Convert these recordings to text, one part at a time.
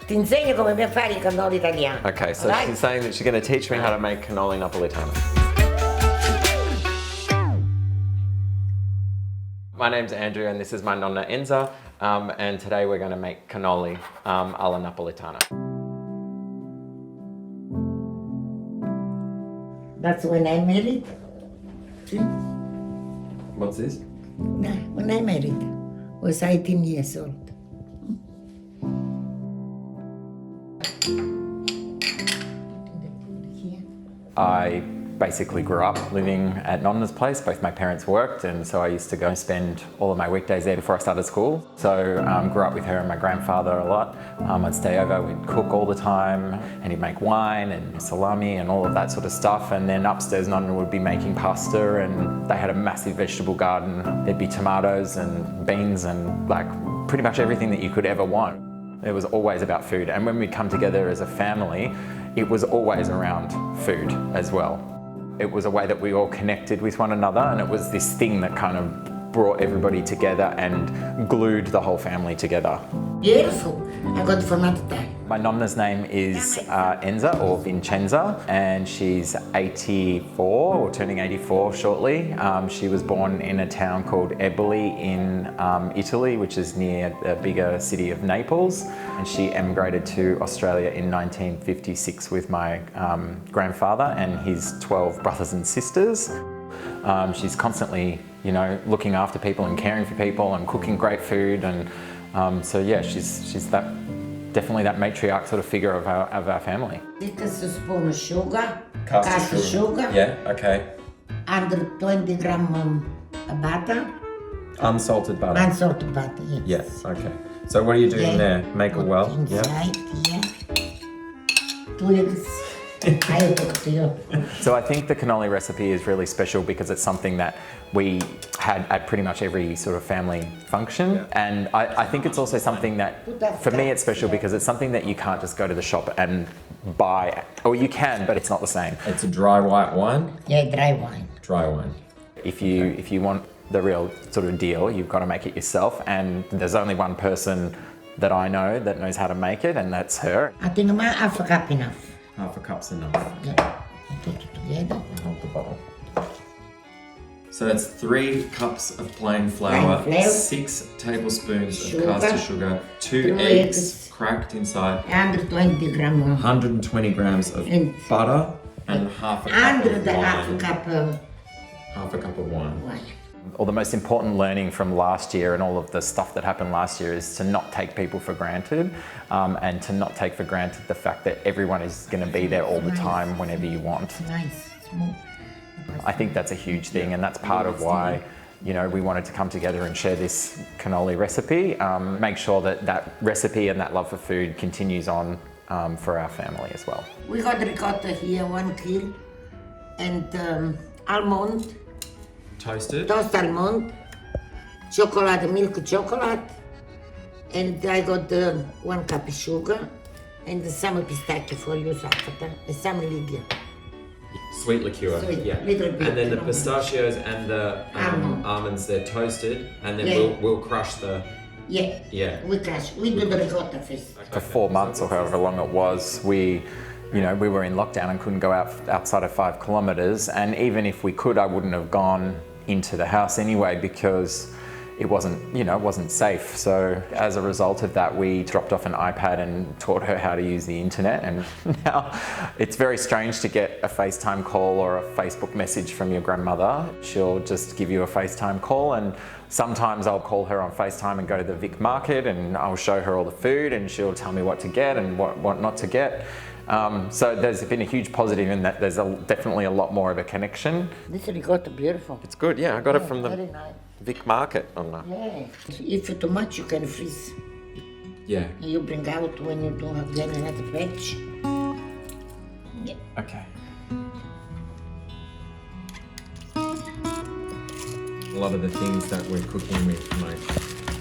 Ti insegno come fare I cannoli italiani. Okay, so Right? she's saying that she's going to teach me how to make cannoli napolitana. My name's Andrew and this is my Nonna Enza, and today we're going to make cannoli alla napolitana. That's when I married. See? What's this? No, when I married, was 18 years old. I basically grew up living at Nonna's place. Both my parents worked, and so I used to go spend all of my weekdays there before I started school. So grew up with her and my grandfather a lot. I'd stay over, we'd cook all the time, and he'd make wine and salami and all of that sort of stuff. And then upstairs Nonna would be making pasta, and they had a massive vegetable garden. There'd be tomatoes and beans and like pretty much everything that you could ever want. It was always about food, and when we'd come together as a family, it was always around food as well. It was a way that we all connected with one another, and it was this thing that kind of brought everybody together and glued the whole family together. Beautiful. I got for another time. My Nonna's name is Enza or Vincenza, and she's 84 or turning 84 shortly. She was born in a town called Eboli in Italy, which is near the bigger city of Naples. And she emigrated to Australia in 1956 with my grandfather and his 12 brothers and sisters. She's constantly, you know, looking after people and caring for people and cooking great food, and so yeah, she's definitely that matriarch sort of figure of our family. This is a spoon of sugar, Caster sugar. Yeah, okay. 120 gram butter. Unsalted butter. Unsalted butter, yes. Yes, okay. So what are you doing there? Make a well? Inside, yeah. 2 eggs. I talk to you. So I think the cannoli recipe is really special because it's something that we had at pretty much every sort of family function. Yeah. And I think it's also something that, for me, it's special because it's something that you can't just go to the shop and buy. Or you can, but it's not the same. It's a dry white wine? Yeah, dry wine. Dry wine. If you want the real sort of deal, you've got to make it yourself. And there's only one person that I know that knows how to make it, and that's her. I think about half a cup enough. Half a cup's enough. Yeah. Put it together. Hold the bottle. So that's 3 cups of plain flour, 6 tablespoons of caster sugar, 2 eggs cracked inside, 120 grams. 120 grams of butter, and half a cup of wine. Half a cup of wine. Well, the most important learning from last year and all of the stuff that happened last year is to not take people for granted, and to not take for granted the fact that everyone is going to be there all the time whenever you want. Nice, smooth. I think that's a huge thing, and that's part of why, you know, we wanted to come together and share this cannoli recipe. Make sure that that recipe and that love for food continues on for our family as well. We got ricotta here, 1 kilo, and almond. Toasted? Toast almond, chocolate, milk chocolate, and I got 1 cup of sugar, and some pistachio for you, and some liquor. Sweet liqueur, Sweet, yeah. little bit. And then the pistachios and the almonds, they're toasted, and then we'll crush the... Yeah, we crush. We do the ricotta first. For 4 months or however long it was, we were in lockdown and couldn't go outside of 5 kilometres, and even if we could, I wouldn't have gone into the house anyway because it wasn't safe. So as a result of that, we dropped off an iPad and taught her how to use the internet, and now it's very strange to get a FaceTime call or a Facebook message from your grandmother. She'll just give you a FaceTime call, and sometimes I'll call her on FaceTime and go to the Vic Market, and I'll show her all the food, and she'll tell me what to get and what not to get. So there's been a huge positive in that there's definitely a lot more of a connection. This ricotta beautiful. It's good, yeah. I got it from the very nice. Vic Market. Yeah. If too much, you can freeze. Yeah. You bring out when you don't have another batch. Yeah. Okay. A lot of the things that we're cooking with my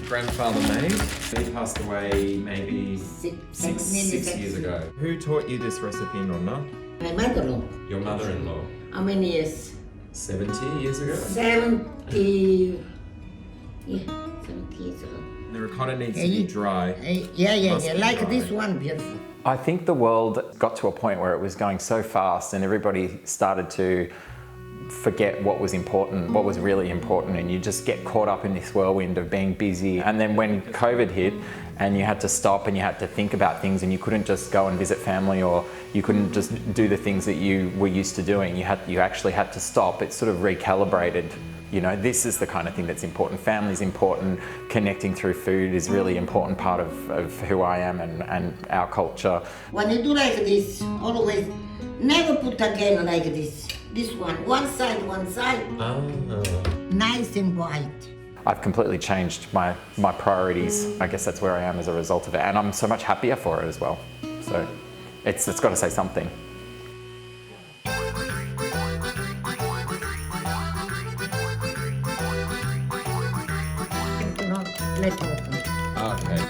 grandfather made. He passed away maybe six years ago. Who taught you this recipe, Nonna? My mother-in-law. Your mother-in-law. How many years? 70 years ago? 70. Yeah, 70 years ago. The ricotta needs to be dry. Yeah, like this one, beautiful. I think the world got to a point where it was going so fast and everybody started to forget what was important, what was really important, and you just get caught up in this whirlwind of being busy. And then when COVID hit and you had to stop and you had to think about things and you couldn't just go and visit family or you couldn't just do the things that you were used to doing, you actually had to stop. It sort of recalibrated. You know, this is the kind of thing that's important. Family's important. Connecting through food is really important part of who I am and our culture. When you do like this, always never put again like this. This one side. Oh. Nice and white. I've completely changed my priorities. I guess that's where I am as a result of it, and I'm so much happier for it as well. So it's got to say something. Let open. Okay.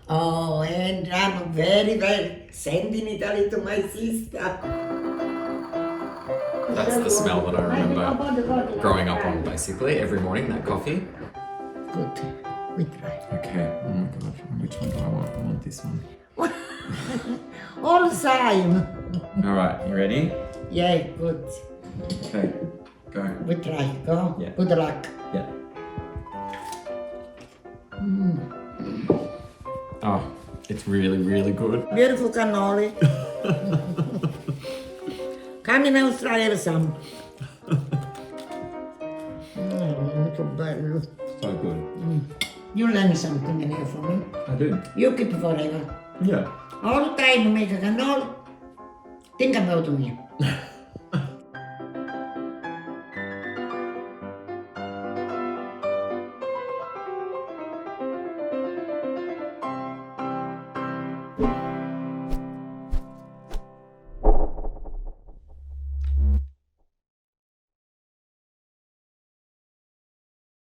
Oh, and I'm very sending Italy to my sister. That's the smell that I remember growing up on, basically, every morning, that coffee. Good, we try. Okay, oh my god, which one do I want? I want this one. All the time. Alright, you ready? Yeah, good. Okay, go. We try, go. Yeah. Good luck. Yeah. Oh, it's really good. Beautiful cannoli. Come in Australia with some. So bello. So good. You learn something in here for me. I do. You keep forever. Yeah. All the time you make a cannoli, think about me.